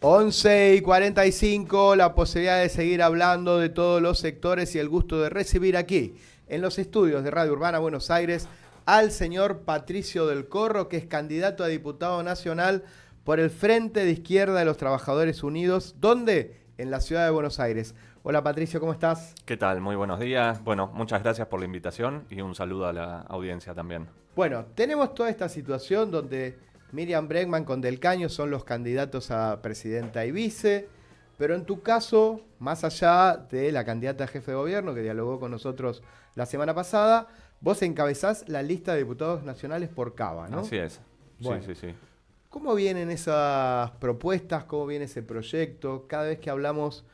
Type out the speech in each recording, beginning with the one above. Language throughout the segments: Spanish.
11:45, la posibilidad de seguir hablando de todos los sectores y el gusto de recibir aquí, en los estudios de Radio Urbana Buenos Aires, al señor Patricio del Corro, que es candidato a diputado nacional por el Frente de Izquierda de los Trabajadores Unidos. ¿Dónde? En la ciudad de Buenos Aires. Hola Patricio, ¿cómo estás? ¿Qué tal? Muy buenos días. Bueno, muchas gracias por la invitación y un saludo a la audiencia también. Bueno, tenemos toda esta situación donde Miriam Bregman con Del Caño son los candidatos a presidenta y vice, pero en tu caso, más allá de la candidata a jefe de gobierno que dialogó con nosotros la semana pasada, vos encabezás la lista de diputados nacionales por Cava, ¿no? Así es. Bueno, Sí. ¿cómo vienen esas propuestas? ¿Cómo viene ese proyecto? Cada vez que hablamos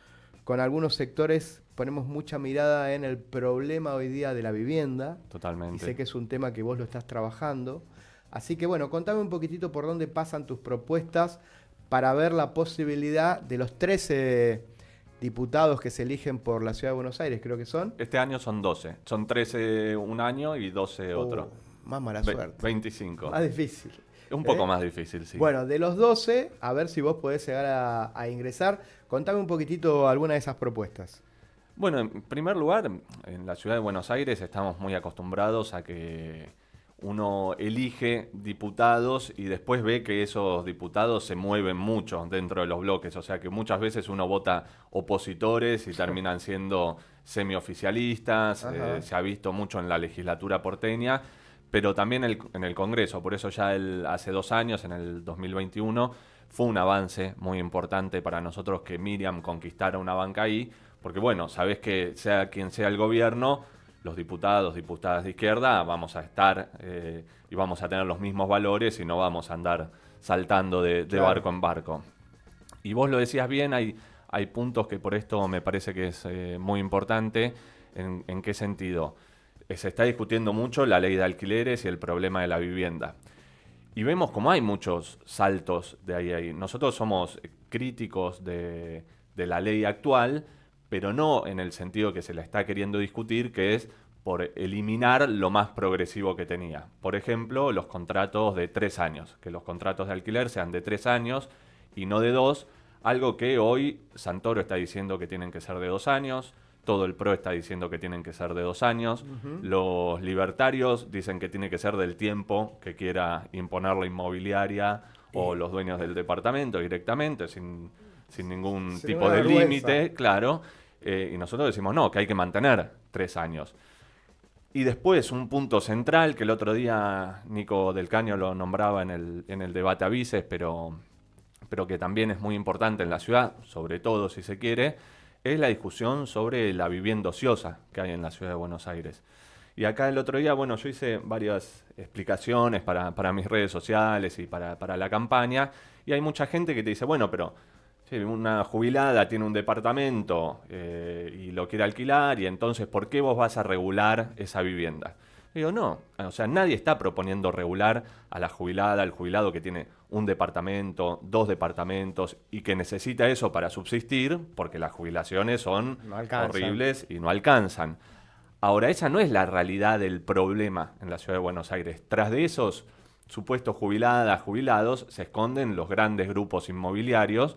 con algunos sectores ponemos mucha mirada en el problema hoy día de la vivienda. Totalmente. Y sé que es un tema que vos lo estás trabajando. Así que bueno, contame un poquitito por dónde pasan tus propuestas para ver la posibilidad de los 13 diputados que se eligen por la Ciudad de Buenos Aires, creo que son. Este año son 12. Son 13 un año y 12 otro. Más mala suerte. 25. Más difícil. Un poco más difícil, sí. Bueno, de los 12, a ver si vos podés llegar a ingresar. Contame un poquitito alguna de esas propuestas. Bueno, en primer lugar, en la Ciudad de Buenos Aires estamos muy acostumbrados a que uno elige diputados y después ve que esos diputados se mueven mucho dentro de los bloques. O sea que muchas veces uno vota opositores y terminan siendo semioficialistas. Se ha visto mucho en la legislatura porteña, pero también en el Congreso. Por eso ya hace 2 años, en el 2021, fue un avance muy importante para nosotros que Miriam conquistara una banca ahí. Porque bueno, sabés que sea quien sea el gobierno, los diputados, diputadas de izquierda, vamos a estar y vamos a tener los mismos valores y no vamos a andar saltando de barco en barco. Y vos lo decías bien, hay puntos que por esto me parece que es muy importante. ¿En qué sentido? Se está discutiendo mucho la ley de alquileres y el problema de la vivienda. Y vemos como hay muchos saltos de ahí a ahí. Nosotros somos críticos de la ley actual, pero no en el sentido que se la está queriendo discutir, que es por eliminar lo más progresivo que tenía. Por ejemplo, los contratos de 3 años, que los contratos de alquiler sean de 3 años y no de 2, algo que hoy Santoro está diciendo que tienen que ser de 2 años, todo el PRO está diciendo que tienen que ser de 2 años, los libertarios dicen que tiene que ser del tiempo que quiera imponer la inmobiliaria o los dueños del departamento directamente, sin ningún tipo de límite, claro. Y nosotros decimos no, que hay que mantener 3 años. Y después un punto central, que el otro día Nico Del Caño lo nombraba en el debate a vices, pero que también es muy importante en la ciudad, sobre todo si se quiere, es la discusión sobre la vivienda ociosa que hay en la ciudad de Buenos Aires. Y acá el otro día, bueno, yo hice varias explicaciones para mis redes sociales y para la campaña, y hay mucha gente que te dice, bueno, pero sí, una jubilada tiene un departamento y lo quiere alquilar, y entonces, ¿por qué vos vas a regular esa vivienda? Digo, no, o sea, nadie está proponiendo regular a la jubilada, al jubilado que tiene un departamento, 2 departamentos y que necesita eso para subsistir, porque las jubilaciones son horribles y no alcanzan. Ahora, esa no es la realidad del problema en la ciudad de Buenos Aires. Tras de esos supuestos jubiladas, jubilados, se esconden los grandes grupos inmobiliarios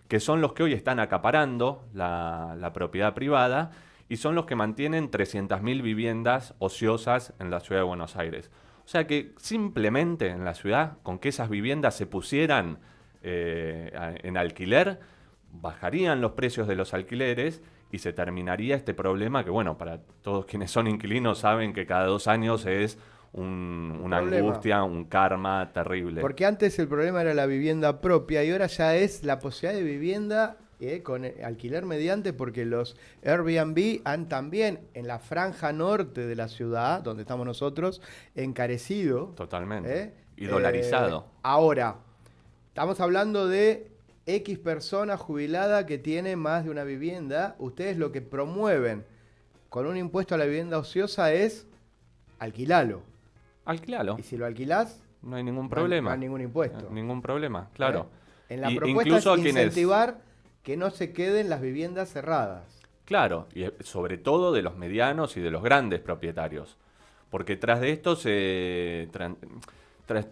que son los que hoy están acaparando la propiedad privada y son los que mantienen 300.000 viviendas ociosas en la ciudad de Buenos Aires. O sea que simplemente en la ciudad, con que esas viviendas se pusieran en alquiler, bajarían los precios de los alquileres y se terminaría este problema que, bueno, para todos quienes son inquilinos saben que cada 2 años es una angustia, un karma terrible. Porque antes el problema era la vivienda propia y ahora ya es la posibilidad de vivienda con alquiler mediante, porque los Airbnb han también en la franja norte de la ciudad, donde estamos nosotros, encarecido. Totalmente. Y dolarizado. Ahora, estamos hablando de X persona jubilada que tiene más de una vivienda. Ustedes lo que promueven con un impuesto a la vivienda ociosa es alquilalo. Alquilalo. Y si lo alquilás, no hay ningún problema. No hay ningún impuesto. Ningún problema, claro. En la propuesta es incentivar que no se queden las viviendas cerradas. Claro, y sobre todo de los medianos y de los grandes propietarios. Porque tras de esto te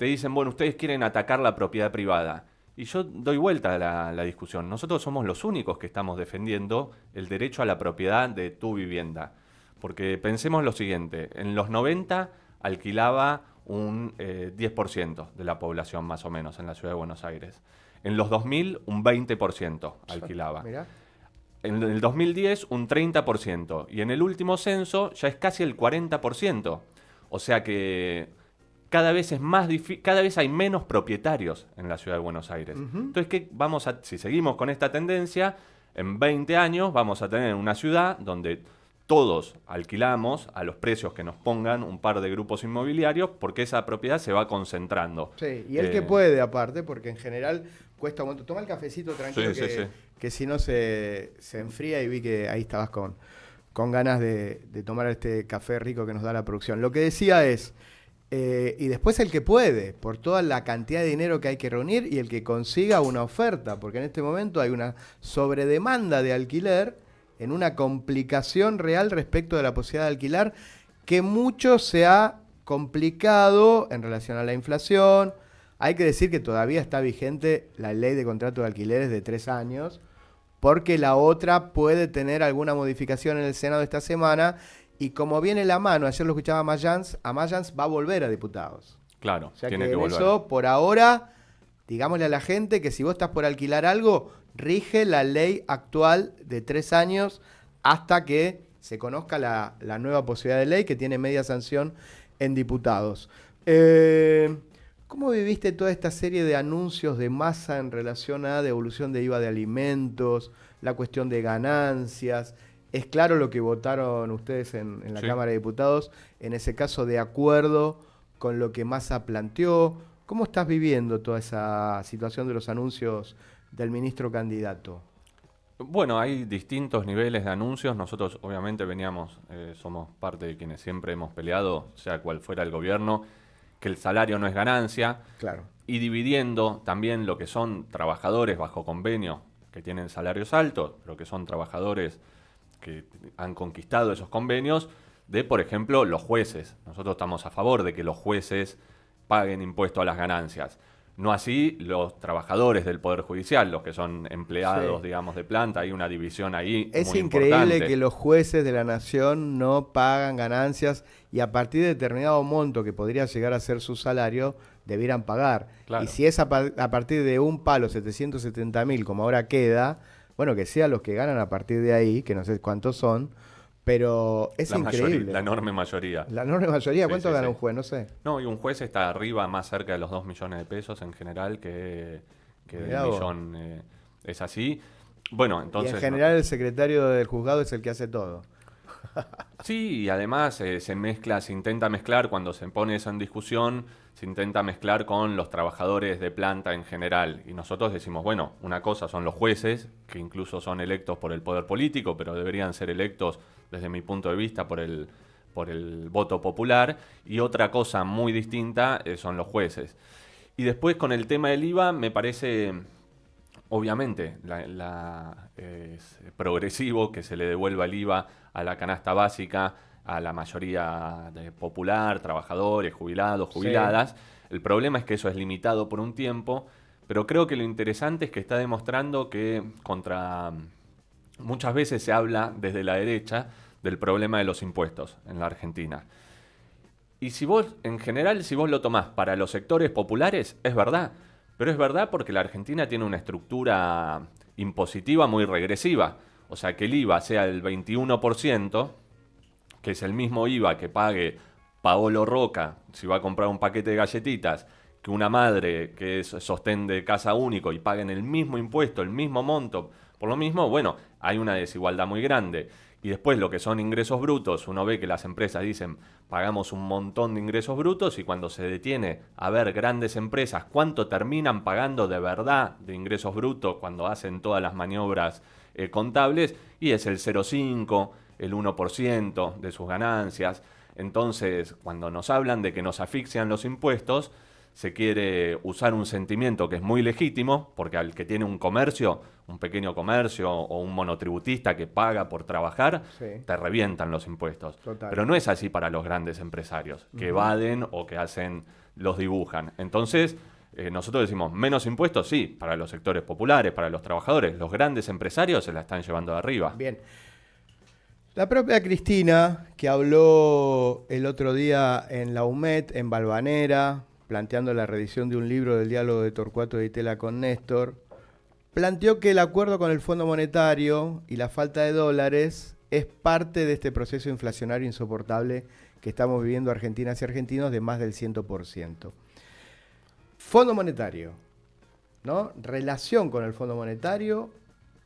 dicen, bueno, ustedes quieren atacar la propiedad privada. Y yo doy vuelta a la discusión. Nosotros somos los únicos que estamos defendiendo el derecho a la propiedad de tu vivienda. Porque pensemos lo siguiente, en los 90 alquilaba un 10% de la población más o menos en la ciudad de Buenos Aires. En los 2000 un 20% alquilaba. Mirá. En el 2010 un 30% y en el último censo ya es casi el 40%. O sea que cada vez es más cada vez hay menos propietarios en la ciudad de Buenos Aires. Entonces, si seguimos con esta tendencia, en 20 años vamos a tener una ciudad donde todos alquilamos a los precios que nos pongan un par de grupos inmobiliarios porque esa propiedad se va concentrando. Sí, y el que puede aparte, porque en general cuesta un montón. Toma el cafecito tranquilo que si no se enfría, y vi que ahí estabas con ganas de tomar este café rico que nos da la producción. Lo que decía es, y después el que puede, por toda la cantidad de dinero que hay que reunir y el que consiga una oferta, porque en este momento hay una sobredemanda de alquiler en una complicación real respecto de la posibilidad de alquilar, que mucho se ha complicado en relación a la inflación. Hay que decir que todavía está vigente la ley de contrato de alquileres de 3 años, porque la otra puede tener alguna modificación en el Senado esta semana, y como viene la mano, ayer lo escuchaba a Mayans va a volver a diputados. Claro, o sea tiene que que volver. Eso, por ahora, digámosle a la gente que si vos estás por alquilar algo, rige la ley actual de 3 años hasta que se conozca la nueva posibilidad de ley que tiene media sanción en diputados. ¿Cómo viviste toda esta serie de anuncios de masa en relación a devolución de IVA de alimentos, la cuestión de ganancias? Es claro lo que votaron ustedes en la Cámara de Diputados, en ese caso de acuerdo con lo que Massa planteó. ¿Cómo estás viviendo toda esa situación de los anuncios del ministro candidato? Bueno, hay distintos niveles de anuncios. Nosotros obviamente somos parte de quienes siempre hemos peleado, sea cual fuera el gobierno, que el salario no es ganancia. Claro. Y dividiendo también lo que son trabajadores bajo convenio, que tienen salarios altos, pero que son trabajadores que han conquistado esos convenios, de, por ejemplo, los jueces. Nosotros estamos a favor de que los jueces paguen impuesto a las ganancias. No así los trabajadores del Poder Judicial, los que son empleados, digamos, de planta. Hay una división ahí es muy increíble importante. Que los jueces de la nación no pagan ganancias y a partir de determinado monto que podría llegar a ser su salario, debieran pagar. Claro. Y si es a partir de un palo 770.000, como ahora queda, bueno, que sean los que ganan a partir de ahí, que no sé cuántos son, pero es increíble. La enorme mayoría. La enorme mayoría, ¿cuánto gana sí. un juez? No sé. No, y un juez está arriba, más cerca de los 2 millones de pesos en general que del millón. Es así. Bueno, entonces... Y en general el secretario del juzgado es el que hace todo. Sí, y además se intenta mezclar, cuando se pone eso en discusión, se intenta mezclar con los trabajadores de planta en general. Y nosotros decimos, bueno, una cosa son los jueces, que incluso son electos por el poder político, pero deberían ser electos, desde mi punto de vista, por el voto popular. Y otra cosa muy distinta son los jueces. Y después con el tema del IVA, me parece... Obviamente, es progresivo que se le devuelva el IVA a la canasta básica, a la mayoría popular, trabajadores, jubilados, jubiladas. Sí. El problema es que eso es limitado por un tiempo, pero creo que lo interesante es que está demostrando que muchas veces se habla desde la derecha del problema de los impuestos en la Argentina. Y si vos lo tomás para los sectores populares, es verdad. Pero es verdad porque la Argentina tiene una estructura impositiva muy regresiva. O sea, que el IVA sea el 21%, que es el mismo IVA que pague Paolo Roca si va a comprar un paquete de galletitas, que una madre que es sostén de casa único y paguen el mismo impuesto, el mismo monto. Por lo mismo, bueno, hay una desigualdad muy grande. Y después lo que son ingresos brutos, uno ve que las empresas dicen pagamos un montón de ingresos brutos y cuando se detiene a ver grandes empresas cuánto terminan pagando de verdad de ingresos brutos cuando hacen todas las maniobras contables, y es el 0,5, el 1% de sus ganancias. Entonces, cuando nos hablan de que nos asfixian los impuestos, se quiere usar un sentimiento que es muy legítimo, porque al que tiene un comercio, un pequeño comercio o un monotributista que paga por trabajar, te revientan los impuestos. Total. Pero no es así para los grandes empresarios, que evaden o que los dibujan. Entonces, Nosotros decimos, menos impuestos, sí, para los sectores populares, para los trabajadores. Los grandes empresarios se la están llevando de arriba. Bien. La propia Cristina, que habló el otro día en la UMED, en Valvanera, planteando la reedición de un libro del diálogo de Torcuato Di Tella con Néstor, planteó que el acuerdo con el Fondo Monetario y la falta de dólares es parte de este proceso inflacionario insoportable que estamos viviendo argentinas y argentinos de más del 100%. Fondo Monetario, ¿no? Relación con el Fondo Monetario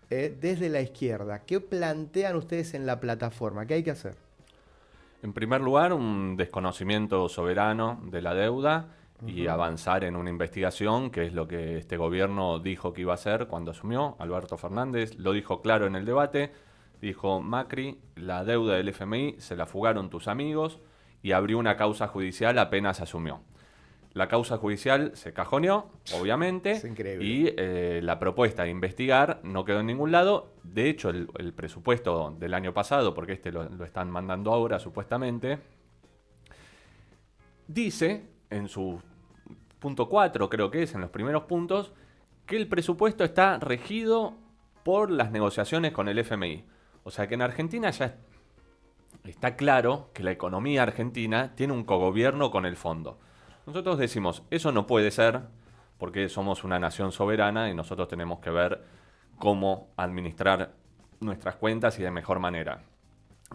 desde la izquierda. ¿Qué plantean ustedes en la plataforma? ¿Qué hay que hacer? En primer lugar, un desconocimiento soberano de la deuda y avanzar en una investigación, que es lo que este gobierno dijo que iba a hacer cuando asumió. Alberto Fernández lo dijo claro en el debate. Dijo, Macri, la deuda del FMI se la fugaron tus amigos, y abrió una causa judicial apenas asumió. La causa judicial se cajoneó, obviamente, Es increíble. y la propuesta de investigar no quedó en ningún lado. De hecho, el presupuesto del año pasado, porque este lo están mandando ahora supuestamente, dice en su punto 4, creo que es, en los primeros puntos, que el presupuesto está regido por las negociaciones con el FMI. O sea que en Argentina ya está claro que la economía argentina tiene un cogobierno con el fondo. Nosotros decimos, eso no puede ser, porque somos una nación soberana y nosotros tenemos que ver cómo administrar nuestras cuentas y de mejor manera.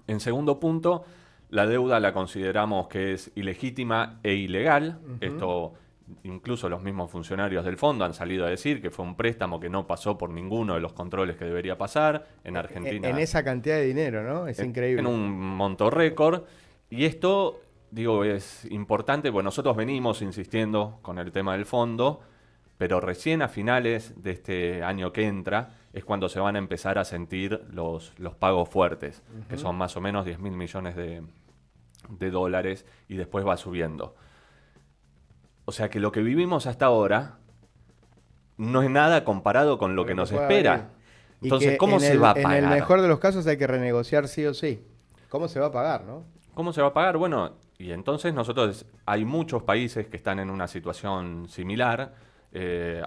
En segundo punto, la deuda la consideramos que es ilegítima e ilegal. Esto, incluso los mismos funcionarios del fondo han salido a decir que fue un préstamo que no pasó por ninguno de los controles que debería pasar. En Argentina, En esa cantidad de dinero, ¿no? Es increíble. en un monto récord. Y esto, digo, es importante, porque nosotros venimos insistiendo con el tema del fondo, pero recién a finales de este año que entra es cuando se van a empezar a sentir los pagos fuertes, que son más o menos 10.000 millones de dólares, y después va subiendo. O sea que lo que vivimos hasta ahora no es nada comparado con lo que nos espera. Entonces, ¿cómo se va a pagar? En el mejor de los casos hay que renegociar sí o sí. ¿Cómo se va a pagar, no? ¿Cómo se va a pagar? Bueno, y entonces nosotros, hay muchos países que están en una situación similar.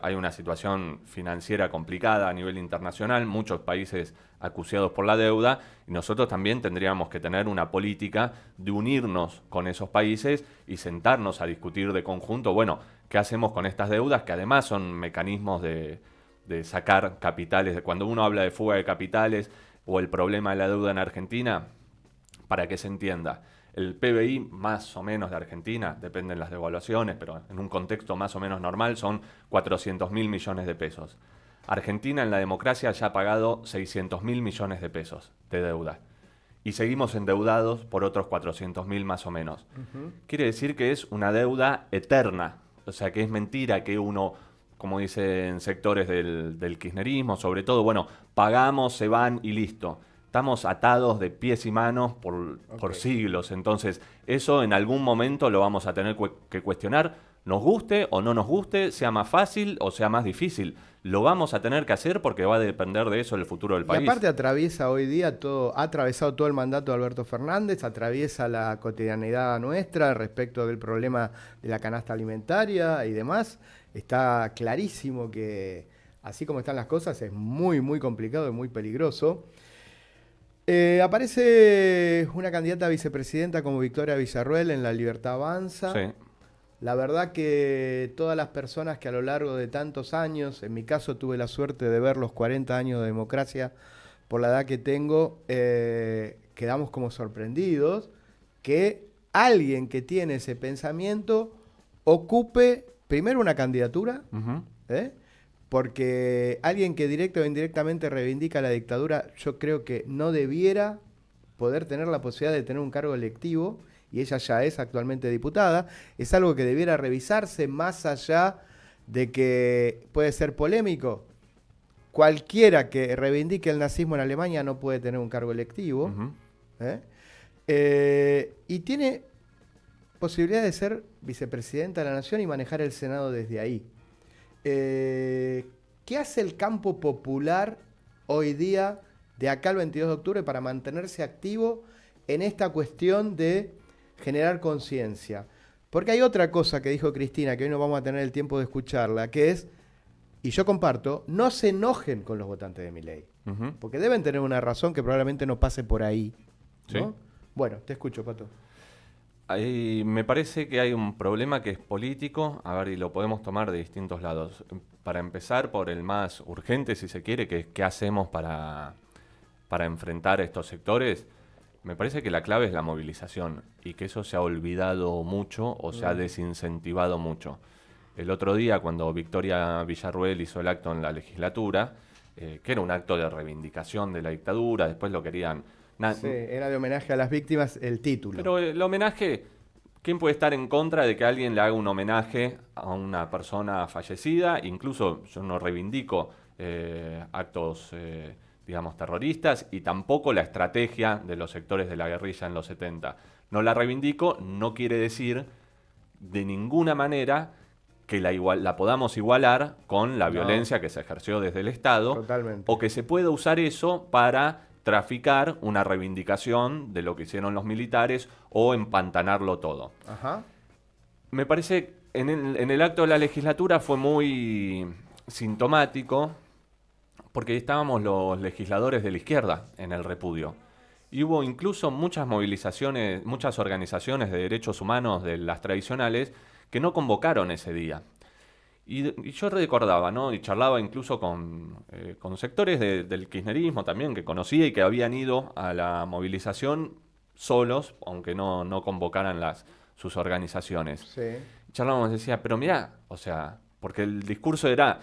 Hay una situación financiera complicada a nivel internacional, muchos países acuciados por la deuda, y nosotros también tendríamos que tener una política de unirnos con esos países y sentarnos a discutir de conjunto, bueno, ¿qué hacemos con estas deudas? Que además son mecanismos de sacar capitales. Cuando uno habla de fuga de capitales o el problema de la deuda en Argentina, para que se entienda, el PBI más o menos de Argentina, dependen las devaluaciones, pero en un contexto más o menos normal son 400.000 millones de pesos. Argentina en la democracia ya ha pagado 600.000 millones de pesos de deuda. Y seguimos endeudados por otros 400.000 más o menos. Quiere decir que es una deuda eterna. O sea que es mentira que uno, como dicen sectores del kirchnerismo, sobre todo, bueno, pagamos, se van y listo. Estamos atados de pies y manos por siglos. Entonces, eso en algún momento lo vamos a tener que cuestionar. Nos guste o no nos guste, sea más fácil o sea más difícil. Lo vamos a tener que hacer porque va a depender de eso el futuro del país. Y aparte atraviesa hoy día todo, ha atravesado todo el mandato de Alberto Fernández, atraviesa la cotidianidad nuestra respecto del problema de la canasta alimentaria y demás. Está clarísimo que, así como están las cosas, es muy, muy complicado y muy peligroso. Aparece una candidata a vicepresidenta como Victoria Villarruel en La Libertad Avanza. Sí. La verdad que todas las personas que a lo largo de tantos años, en mi caso tuve la suerte de ver los 40 años de democracia por la edad que tengo, quedamos como sorprendidos que alguien que tiene ese pensamiento ocupe primero una candidatura, porque alguien que directa o indirectamente reivindica la dictadura, yo creo que no debiera poder tener la posibilidad de tener un cargo electivo, y ella ya es actualmente diputada. Es algo que debiera revisarse más allá de que puede ser polémico. Cualquiera que reivindique el nazismo en Alemania no puede tener un cargo electivo. Y tiene posibilidad de ser vicepresidenta de la Nación y manejar el Senado desde ahí. ¿Qué hace el campo popular hoy día, de acá al 22 de octubre, para mantenerse activo en esta cuestión de generar conciencia? Porque hay otra cosa que dijo Cristina, que hoy no vamos a tener el tiempo de escucharla, que es, y yo comparto, no se enojen con los votantes de Milei. Porque deben tener una razón que probablemente no pase por ahí, ¿no? Sí. Bueno, te escucho, Pato. Me parece que hay un problema que es político, a ver, y lo podemos tomar de distintos lados. Para empezar, por el más urgente, si se quiere, que es qué hacemos para enfrentar estos sectores. Me parece que la clave es la movilización y que eso se ha olvidado mucho o se ha desincentivado mucho. El otro día, cuando Victoria Villarruel hizo el acto en la legislatura, que era un acto de reivindicación de la dictadura, después lo querían... Sí, era de homenaje a las víctimas el título. Pero el homenaje, ¿quién puede estar en contra de que alguien le haga un homenaje a una persona fallecida? Incluso yo no reivindico actos, digamos, terroristas y tampoco la estrategia de los sectores de la guerrilla en los 70. No la reivindico, no quiere decir de ninguna manera que la podamos igualar con la violencia que se ejerció desde el Estado. Totalmente. O que se pueda usar eso para traficar una reivindicación de lo que hicieron los militares o empantanarlo todo. Ajá. Me parece, en el acto de la legislatura fue muy sintomático porque estábamos los legisladores de la izquierda en el repudio. Y hubo incluso muchas movilizaciones, muchas organizaciones de derechos humanos de las tradicionales que no convocaron ese día. Y yo recordaba, ¿no? Y charlaba incluso con sectores del kirchnerismo también que conocía y que habían ido a la movilización solos, aunque no convocaran sus organizaciones. Sí. Charlábamos y decía, pero mirá, o sea, porque el discurso era,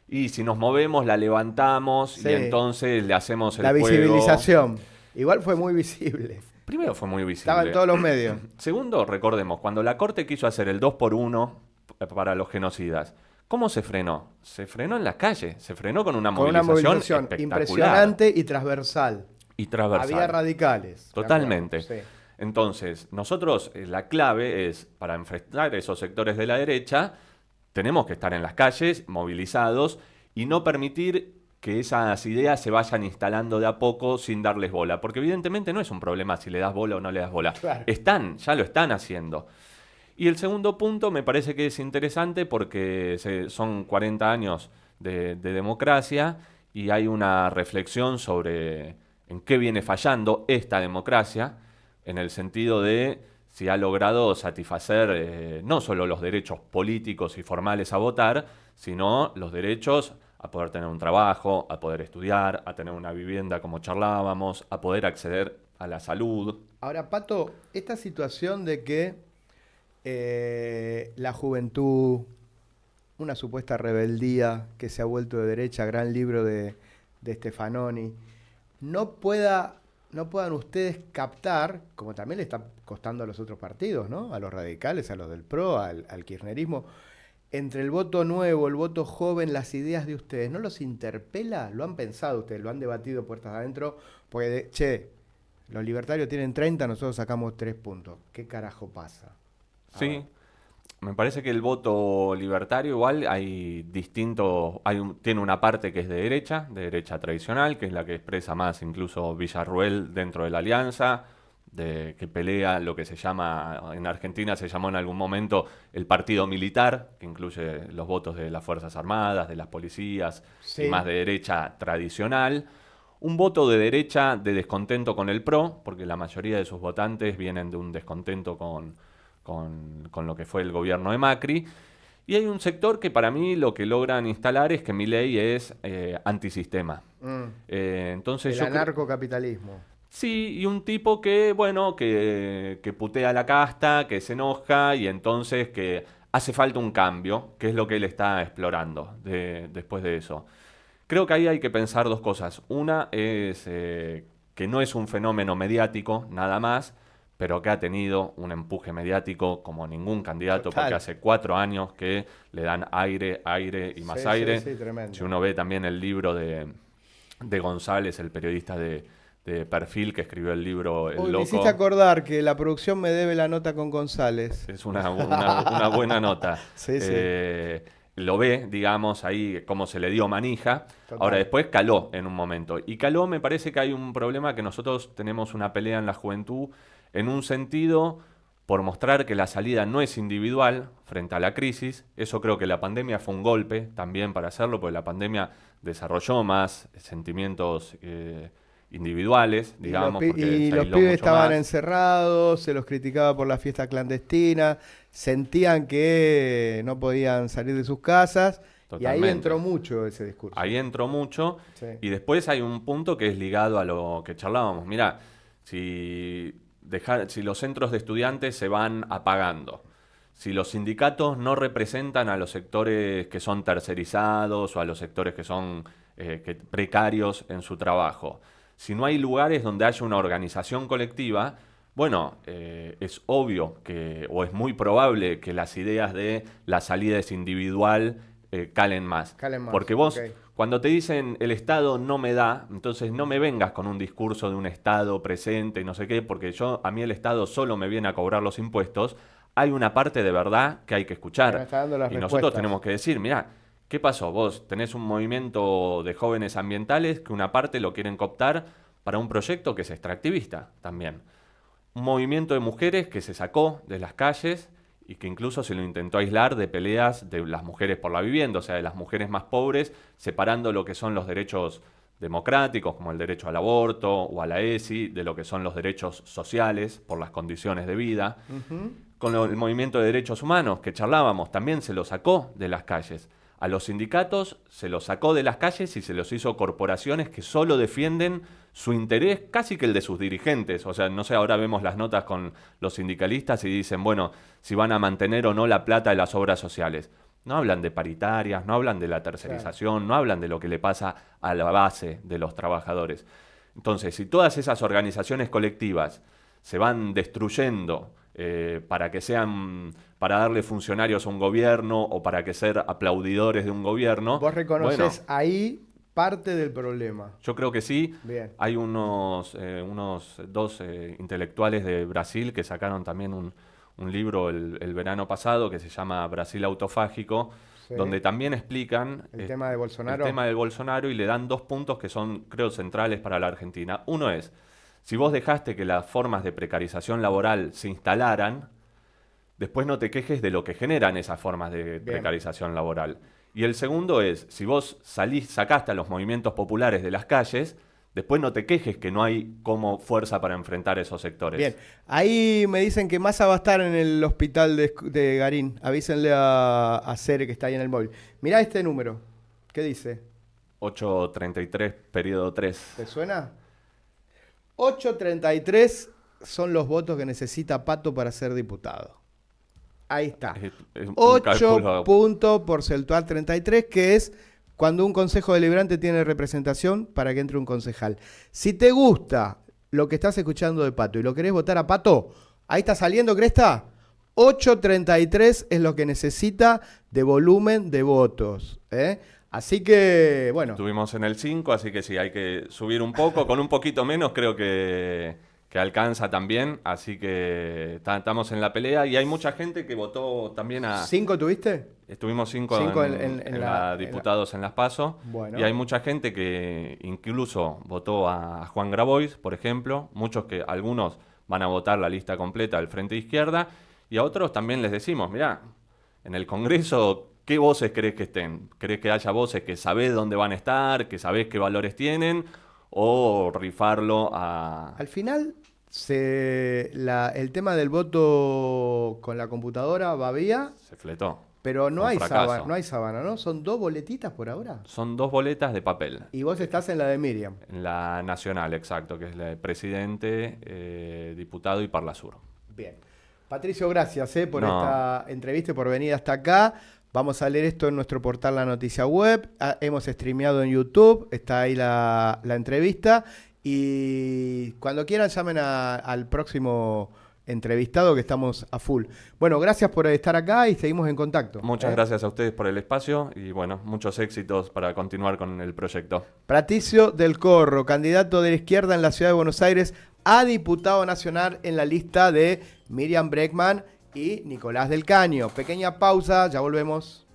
y si nos movemos la levantamos Sí. y entonces le hacemos el La fuego. visibilización. Igual fue muy visible. Primero fue muy visible. Estaba en todos los medios. Segundo, recordemos, cuando la Corte quiso hacer el 2x1 para los genocidas, ¿cómo se frenó? Se frenó en las calles, se frenó con una movilización espectacular. Impresionante y transversal. Y transversal. Había radicales. Totalmente. Sí. Entonces, nosotros, la clave es, para enfrentar esos sectores de la derecha, tenemos que estar en las calles, movilizados, y no permitir que esas ideas se vayan instalando de a poco sin darles bola. Porque evidentemente no es un problema si le das bola o no le das bola. Claro. Ya lo están haciendo. Y el segundo punto me parece que es interesante porque son 40 años de democracia y hay una reflexión sobre en qué viene fallando esta democracia, en el sentido de si ha logrado satisfacer no solo los derechos políticos y formales a votar, sino los derechos a poder tener un trabajo, a poder estudiar, a tener una vivienda como charlábamos, a poder acceder a la salud. Ahora, Pato, esta situación de que la juventud, una supuesta rebeldía que se ha vuelto de derecha, gran libro de Stefanoni, no puedan ustedes captar, como también le está costando a los otros partidos, ¿no? A los radicales, a los del PRO, al kirchnerismo, entre el voto nuevo, el voto joven, las ideas de ustedes, ¿no los interpela? ¿Lo han pensado ustedes? ¿Lo han debatido puertas adentro? Porque, los libertarios tienen 30, nosotros sacamos 3 puntos. ¿Qué carajo pasa? Sí, me parece que el voto libertario igual tiene una parte que es de derecha tradicional, que es la que expresa más incluso Villarruel dentro de la alianza, que pelea lo que se llama, en Argentina se llamó en algún momento el partido militar, que incluye los votos de las Fuerzas Armadas, de las policías, Sí. y más de derecha tradicional. Un voto de derecha de descontento con el PRO, porque la mayoría de sus votantes vienen de un descontento con lo que fue el gobierno de Macri. Y hay un sector que para mí lo que logran instalar es que Milei es antisistema. Entonces El anarcocapitalismo. Sí, y un tipo que, bueno, que putea a la casta, que se enoja y entonces que hace falta un cambio, que es lo que él está explorando después de eso. Creo que ahí hay que pensar dos cosas. Una es que no es un fenómeno mediático, nada más, pero que ha tenido un empuje mediático como ningún candidato, Total. porque hace 4 años que le dan aire y más Sí, aire. sí, tremendo. Si uno ve también el libro de González, el periodista de Perfil que escribió el libro El Uy, me Loco. hiciste acordar que la producción me debe la nota con González. Es una buena nota. Sí, sí. Lo ve, digamos, ahí cómo se le dio manija. Total. Ahora después caló en un momento. Y caló, me parece que hay un problema que nosotros tenemos una pelea en la juventud en un sentido por mostrar que la salida no es individual frente a la crisis. Eso creo que la pandemia fue un golpe también para hacerlo, porque la pandemia desarrolló más sentimientos individuales, digamos. Y los pibes estaban encerrados, se los criticaba por la fiesta clandestina, sentían que no podían salir de sus casas. Totalmente. Y ahí entró mucho ese discurso. Ahí entró mucho. Sí. Y después hay un punto que es ligado a lo que charlábamos. Mirá, si los centros de estudiantes se van apagando, si los sindicatos no representan a los sectores que son tercerizados o a los sectores que son precarios en su trabajo, si no hay lugares donde haya una organización colectiva, bueno, es obvio o es muy probable que las ideas de la salida es individual calen más. Porque vos, cuando te dicen el Estado no me da, entonces no me vengas con un discurso de un Estado presente y no sé qué, porque a mí el Estado solo me viene a cobrar los impuestos. Hay una parte de verdad que hay que escuchar. Y nosotros tenemos que decir, mirá, ¿qué pasó? Vos tenés un movimiento de jóvenes ambientales que una parte lo quieren cooptar para un proyecto que es extractivista también. Un movimiento de mujeres que se sacó de las calles y que incluso se lo intentó aislar de peleas de las mujeres por la vivienda, o sea, de las mujeres más pobres, separando lo que son los derechos democráticos, como el derecho al aborto o a la ESI, de lo que son los derechos sociales por las condiciones de vida. Con el movimiento de derechos humanos que charlábamos, también se lo sacó de las calles. A los sindicatos se los sacó de las calles y se los hizo corporaciones que solo defienden su interés, casi que el de sus dirigentes. O sea, no sé, ahora vemos las notas con los sindicalistas y dicen, bueno, si van a mantener o no la plata de las obras sociales. No hablan de paritarias, no hablan de la tercerización, no hablan de lo que le pasa a la base de los trabajadores. Entonces, si todas esas organizaciones colectivas se van destruyendo para darle funcionarios a un gobierno o para que ser aplaudidores de un gobierno. ¿Vos reconoces ahí parte del problema? Yo creo que sí. Bien. Hay unos dos intelectuales de Brasil que sacaron también un libro el verano pasado que se llama Brasil Autofágico, sí, donde también explican el tema de Bolsonaro. El tema del Bolsonaro y le dan 2 puntos que son, creo, centrales para la Argentina. Uno es, si vos dejaste que las formas de precarización laboral se instalaran, después no te quejes de lo que generan esas formas de precarización laboral. Y el segundo es, si vos sacaste a los movimientos populares de las calles, después no te quejes que no hay como fuerza para enfrentar esos sectores. Bien, ahí me dicen que Massa va a estar en el hospital de Garín. Avísenle a Cere que está ahí en el móvil. Mirá este número. ¿Qué dice? 833, periodo 3. ¿Te suena? 833 son los votos que necesita Pato para ser diputado. Ahí está. Es 8 puntos porcentual 33, que es cuando un consejo deliberante tiene representación para que entre un concejal. Si te gusta lo que estás escuchando de Pato y lo querés votar a Pato, ahí está saliendo, Cresta. 833 es lo que necesita de volumen de votos. Así que, bueno. Estuvimos en el 5, así que sí, hay que subir un poco. Con un poquito menos creo que alcanza también. Así que estamos en la pelea. Y hay mucha gente que votó también a... ¿5 tuviste? Estuvimos 5 en diputados en las PASO. Bueno. Y hay mucha gente que incluso votó a Juan Grabois, por ejemplo. Algunos van a votar la lista completa del Frente Izquierda. Y a otros también les decimos, mirá, en el Congreso... ¿Qué voces crees que estén? ¿Crees que haya voces que sabés dónde van a estar, que sabés qué valores tienen, o rifarlo a...? Al final, el tema del voto con la computadora va vía... Se fletó. Pero no hay sábana, ¿no? ¿Son 2 boletitas por ahora? Son 2 boletas de papel. Y vos estás en la de Miriam. En la nacional, exacto, que es la de presidente, diputado y Parlasur. Bien. Patricio, gracias por esta entrevista y por venir hasta acá. Vamos a leer esto en nuestro portal La Noticia Web. Hemos streameado en YouTube. Está ahí la entrevista. Y cuando quieran llamen al próximo entrevistado que estamos a full. Bueno, gracias por estar acá y seguimos en contacto. Muchas gracias a ustedes por el espacio y bueno, muchos éxitos para continuar con el proyecto. Patricio del Corro, candidato de la izquierda en la Ciudad de Buenos Aires a diputado nacional en la lista de Miriam Bregman y Nicolás del Caño. Pequeña pausa, ya volvemos.